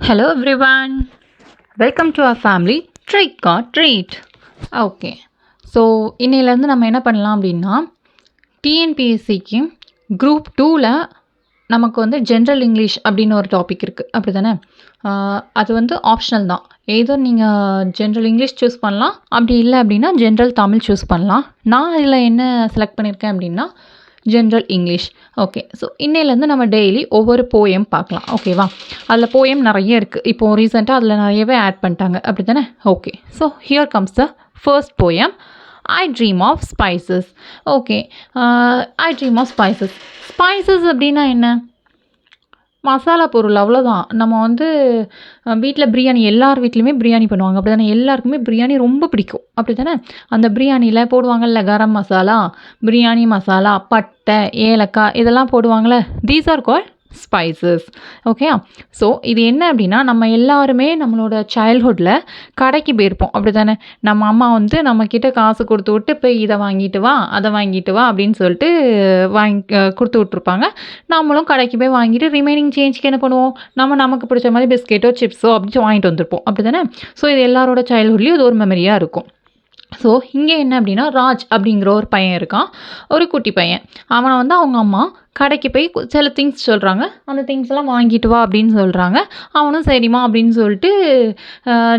Hello everyone, welcome to our family Trick or Treat. Okay, so இன்னையிலேருந்து நம்ம என்ன பண்ணலாம் அப்படின்னா, டிஎன்பிஎஸ்சிக்கு குரூப் 2ல் நமக்கு வந்து ஜென்ரல் இங்கிலீஷ் அப்படின்னு ஒரு டாபிக் இருக்குது, அப்படி தானே? அது வந்து ஆப்ஷனல் தான். ஏதோ நீங்கள் ஜென்ரல் இங்கிலீஷ் சூஸ் பண்ணலாம், அப்படி இல்லை அப்படின்னா ஜென்ரல் தமிழ் சூஸ் பண்ணலாம். நான் இதில் என்ன செலக்ட் பண்ணியிருக்கேன் அப்படின்னா ஜென்ரல் இங்கிலீஷ். ஓகே, ஸோ இன்னையிலேருந்து நம்ம டெய்லி ஒவ்வொரு போயம் பார்க்கலாம், ஓகேவா? அதில் போயம் நிறைய இருக்குது, இப்போது ரீசெண்டாக அதில் நிறையவே ஆட் பண்ணிட்டாங்க, அப்படி தானே? Okay, so here comes the first poem, I dream of spices. Okay, I dream of spices. Spices அப்படின்னா என்ன? மசாலா பொருள், அவ்வளோதான். நம்ம வந்து வீட்டில் பிரியாணி, எல்லார் வீட்லேயுமே பிரியாணி பண்ணுவாங்க, அப்படி தானே? எல்லாருக்குமே பிரியாணி ரொம்ப பிடிக்கும், அப்படி தானே? அந்த பிரியாணியில் போடுவாங்கள்ல கரம் மசாலா, பிரியாணி மசாலா, பட்டை, ஏலக்காய், இதெல்லாம் போடுவாங்கள்ல, these are called spices. Okay, so இது என்ன அப்படின்னா, நம்ம எல்லாருமே நம்மளோட சைல்ட்ஹுட்டில் கடைக்கு போயிருப்போம், அப்படி தானே? நம்ம அம்மா வந்து நம்மக்கிட்ட காசு கொடுத்து விட்டு போய் இதை வாங்கிட்டு வா, அதை வாங்கிட்டு வா அப்படின்னு சொல்லிட்டு கொடுத்து விட்ருப்பாங்க. நம்மளும் கடைக்கு போய் வாங்கிட்டு ரிமைனிங் சேஞ்சுக்கு என்ன பண்ணுவோம், நமக்கு பிடிச்ச மாதிரி பிஸ்கெட்டோ சிப்ஸோ அப்படி வாங்கிட்டு வந்திருப்போம், அப்படி தானே? ஸோ இது எல்லாரோட சைல்ட்ஹுட்லேயும் இது ஒரு மெமரியாக இருக்கும். ஸோ இங்கே என்ன அப்படின்னா, ராஜ் அப்படிங்கிற ஒரு பையன் இருக்கான், ஒரு குட்டி பையன். அவனை வந்து அவங்க அம்மா கடைக்கு போய் சில திங்ஸ் சொல்கிறாங்க, அந்த திங்ஸ் எல்லாம் வாங்கிட்டு வா அப்படின்னு சொல்கிறாங்க. அவனும் சரிம்மா அப்படின்னு சொல்லிட்டு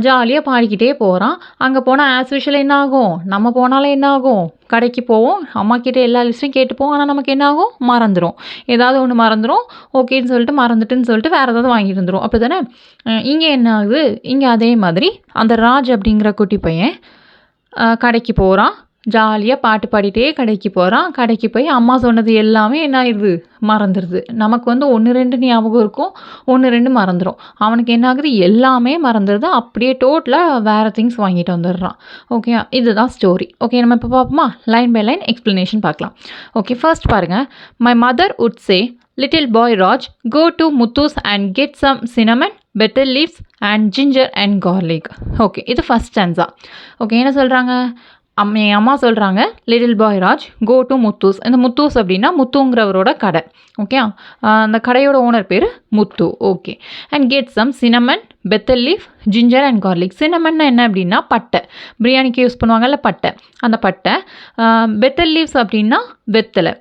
ஜாலியாக பாடிக்கிட்டே போகிறான். அங்கே போனால் ஆஸ் யூஷுவல் என்ன ஆகும், நம்ம போனாலும் என்ன ஆகும், கடைக்கு போவோம், அம்மா கிட்டே எல்லா லிஸ்ட்டும் கேட்டுப்போம். ஆனால் நமக்கு என்ன ஆகும், மறந்துடும், ஏதாவது ஒன்று மறந்துடும். ஓகேன்னு சொல்லிட்டு மறந்துட்டுன்னு சொல்லிட்டு வேறு ஏதாவது வாங்கிட்டு வந்துடும், அப்படி தானே? இங்கே என்ன ஆகுது, இங்கே அதே மாதிரி அந்த ராஜ் அப்படிங்கிற குட்டி பையன் கடைக்கு போகிறான், ஜாலியாக பாட்டு பாடிட்டே கடைக்கு போகிறான். கடைக்கு போய் அம்மா சொன்னது எல்லாமே என்ன ஆயிடுது, மறந்துடுது. நமக்கு வந்து 1-2 ஞாபகம் இருக்கும், 1-2 மறந்துடும். அவனுக்கு என்ன ஆகுது, எல்லாமே மறந்துடுது. அப்படியே டோட்டலாக வேறு திங்ஸ் வாங்கிட்டு வந்துடுறான். ஓகே, இதுதான் ஸ்டோரி. ஓகே, நம்ம இப்போ பார்ப்போமா? லைன் பை லைன் எக்ஸ்ப்ளனேஷன் பார்க்கலாம். ஓகே, ஃபர்ஸ்ட் பாருங்கள். My mother would say, little boy Raj, go to Muthu's and get some cinnamon, betel leaves and ginger and garlic. Okay, இது ஃபஸ்ட் ஸ்டான்ஸா. ஓகே, என்ன சொல்கிறாங்க, என் அம்மா சொல்கிறாங்க, little boy Raj go to Muthu's. இந்த முத்தூஸ் அப்படின்னா முத்துங்கிறவரோட கடை. ஓகே, அந்த கடையோட ஓனர் பேர் முத்து. Okay, and get some cinnamon, betel leaf, ginger and garlic. சினமன்னா என்ன அப்படின்னா பட்டை, பிரியாணிக்கு யூஸ் பண்ணுவாங்கல்ல பட்டை, அந்த பட்டை. பெத்தல் லீவ்ஸ் அப்படின்னா வெத்தலை.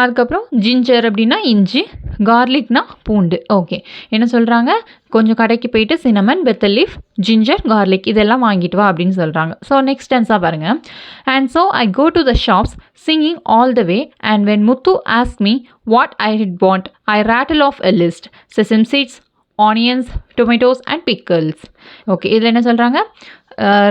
அதுக்கப்புறம் ஜிஞ்சர் அப்படின்னா இஞ்சி, கார்லிக்னா பூண்டு. ஓகே, என்ன சொல்கிறாங்க, கொஞ்சம் கடைக்கு போயிட்டு cinnamon, betel leaf, ginger, garlic இதெல்லாம் வாங்கிட்டு வா அப்படின்னு சொல்கிறாங்க. ஸோ நெக்ஸ்ட் டென்ஸாக பாருங்கள். And so I go to the shops singing all the way, and when Muthu asked me what I did want, I rattle off a list: sesame seeds, onions, tomatoes and pickles. Okay, இதில் என்ன சொல்கிறாங்க,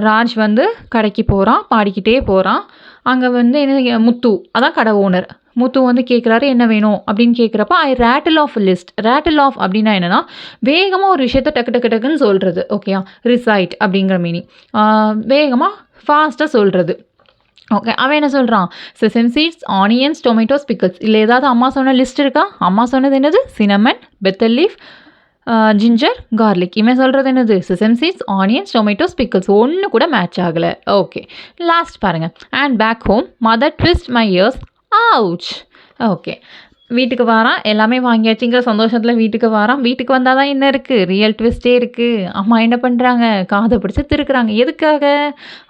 ராஜ் வந்து கடைக்கு போகிறான், பாடிக்கிட்டே போகிறான். அங்கே வந்து என்ன, முத்து அதான் கடை ஓனர், முத்து வந்து கேட்குறாரு என்ன வேணும் அப்படின்னு கேட்குறப்ப ஐ ரேட்டில் ஆஃப் லிஸ்ட். ரேட்டில் ஆஃப் அப்படின்னா என்னென்னா வேகமாக ஒரு விஷயத்தை டக்கு டக்கு டக்குன்னு சொல்கிறது. ஓகேயா, ரிசைட் அப்படிங்கிற மீனிங், வேகமாக ஃபாஸ்ட்டாக சொல்கிறது. ஓகே, அவன் என்ன சொல்கிறான், sesame seeds, onions, tomatoes, pickles. இல்லை ஏதாவது அம்மா சொன்ன லிஸ்ட் இருக்கா? அம்மா சொன்னது என்னது, cinnamon, betel leaf, ginger, garlic. இவன் சொல்கிறது என்னது, sesame seeds, onions, tomatoes, pickles. ஒன்று கூட மேட்ச் ஆகலை. ஓகே, லாஸ்ட் பாருங்கள். And back home mother twist my ears, ouch. Okay, வீட்டுக்கு வரான், எல்லாமே வாங்கியாச்சுங்கிற சந்தோஷத்தில் வீட்டுக்கு வரான். வீட்டுக்கு வந்தால் தான் என்ன இருக்குது, ரியல் ட்விஸ்டே இருக்குது. அம்மா என்ன பண்ணுறாங்க, காதை பிடிச்சி திருக்குறாங்க. எதுக்காக,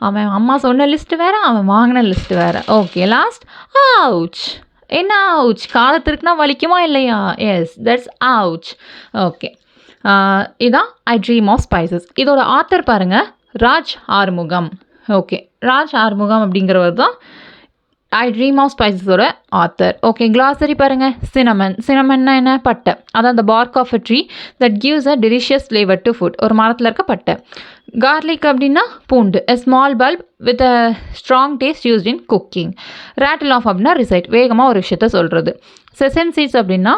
அவன் அம்மா சொன்ன லிஸ்ட்டு வேறு, அவன் வாங்கின லிஸ்ட்டு வேறு. Okay, last ouch. என்ன ஆவுச், காதை திருக்குனா வலிக்குமா இல்லையா? S, that's ouch. ஓகே, இதான் ஐ ட்ரீம் ஆஃப் ஸ்பைசஸ். இதோட ஆத்தர் பாருங்கள், ராஜ் ஆறுமுகம். ஓகே, ராஜ் ஆறுமுகம் அப்படிங்கிறவர் தான் ஐ ட்ரீம் ஆஃப் ஸ்பைசஸோட ஆத்தர். ஓகே, கிளாசரி பாருங்கள். சினமன், சினமன்னா என்ன, பட்டை, அதான் அந்த bark of a tree that gives a delicious flavour to food, ஒரு மரத்தில் இருக்க பட்டை. கார்லிக் அப்படின்னா பூண்டு, a small bulb with a strong taste used in cooking. Rattle off அப்படின்னா ரிசைட், வேகமாக ஒரு விஷயத்த சொல்கிறது. செசம் சீட்ஸ் அப்படின்னா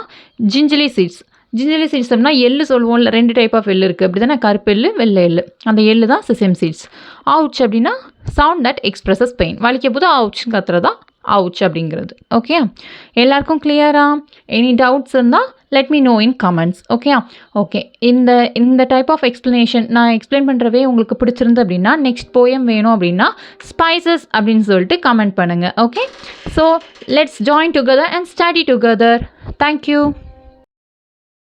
ஜிஞ்சலி சீட்ஸ். ஜிஞ்சலி சீட்ஸ் அப்படின்னா எள்ளு சொல்லுவோம்ல, 2 டைப் ஆஃப் எள்ளு இருக்குது, அப்படி தானே? கருப்பு எள்ளு, வெள்ளை எள்ளு. அந்த எள்ளு தான் செசம் சீட்ஸ். அவுச் அப்படின்னா சவுண்ட் தட் எக்ஸ்பிரஸஸ் பெயின், வலிக்க போது அவுச்சுன்னு கத்துறதா அவுச் அப்படிங்கிறது. ஓகே, எல்லாருக்கும் கிளியரா? எனி டவுட்ஸ் இருந்தால் லெட் மீ நோ இன் கமெண்ட்ஸ். ஓகே, ஓகே, இந்த டைப் ஆஃப் எக்ஸ்ப்ளனேஷன் நான் எக்ஸ்பிளைன் பண்ணுறவே உங்களுக்கு பிடிச்சிருந்து அப்படின்னா, நெக்ஸ்ட் போயம் வேணும் அப்படின்னா ஸ்பைசஸ் அப்படின்னு சொல்லிட்டு கமெண்ட் பண்ணுங்கள். Okay, so let's join together and study together. Thank you.